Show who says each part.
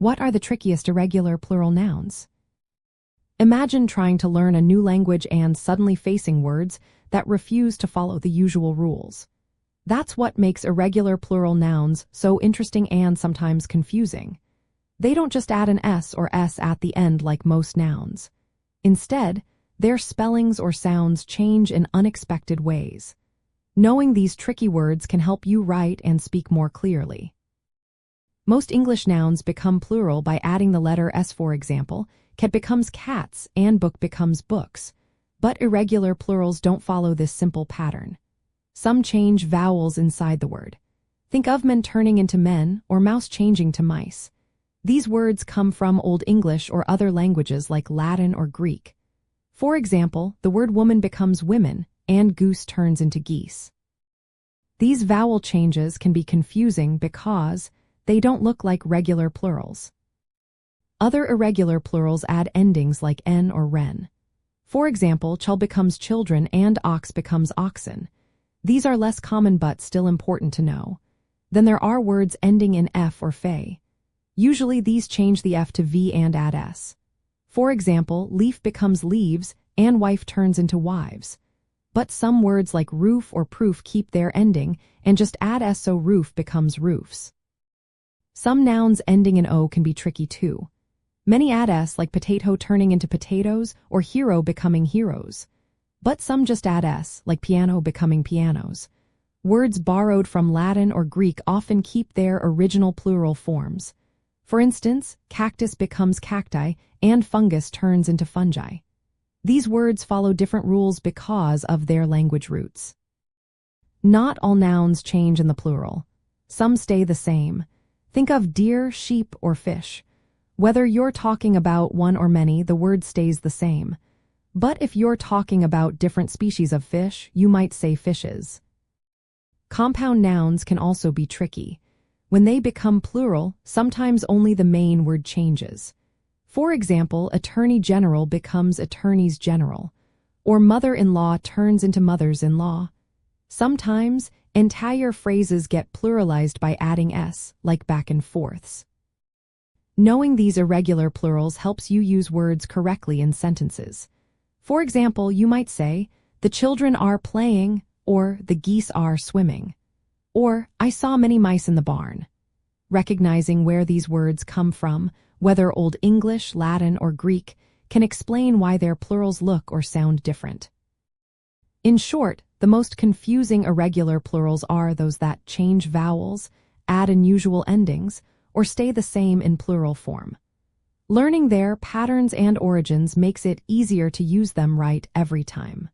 Speaker 1: What are the trickiest irregular plural nouns? Imagine trying to learn a new language and suddenly facing words that refuse to follow the usual rules. That's what makes irregular plural nouns so interesting and sometimes confusing. They don't just add an S or S at the end like most nouns. Instead, their spellings or sounds change in unexpected ways. Knowing these tricky words can help you write and speak more clearly. Most English nouns become plural by adding the letter S. For example, cat becomes cats and book becomes books. But irregular plurals don't follow this simple pattern. Some change vowels inside the word. Think of men turning into men or mouse changing to mice. These words come from Old English or other languages like Latin or Greek. For example, the word woman becomes women and goose turns into geese. These vowel changes can be confusing because they don't look like regular plurals. Other irregular plurals add endings like n or ren. For example, child becomes children and ox becomes oxen. These are less common but still important to know. Then there are words ending in f or fe. Usually these change the f to v and add s. For example, leaf becomes leaves and wife turns into wives. But some words like roof or proof keep their ending and just add s, so roof becomes roofs. Some nouns ending in o can be tricky too. Many add s, like potato turning into potatoes or hero becoming heroes. But some just add s, like piano becoming pianos. Words borrowed from Latin or Greek often keep their original plural forms. For instance, cactus becomes cacti and fungus turns into fungi. These words follow different rules because of their language roots. Not all nouns change in the plural. Some stay the same. Think of deer, sheep, or fish. Whether you're talking about one or many, the word stays the same. But if you're talking about different species of fish, you might say fishes. Compound nouns can also be tricky. When they become plural, sometimes only the main word changes. For example, attorney general becomes attorneys general, or mother-in-law turns into mothers-in-law. Sometimes, entire phrases get pluralized by adding s, like back and forths. Knowing these irregular plurals helps you use words correctly in sentences. For example, you might say, the children are playing, or the geese are swimming, or I saw many mice in the barn. Recognizing where these words come from, whether Old English, Latin, or Greek, can explain why their plurals look or sound different. In short, the most confusing irregular plurals are those that change vowels, add unusual endings, or stay the same in plural form. Learning their patterns and origins makes it easier to use them right every time.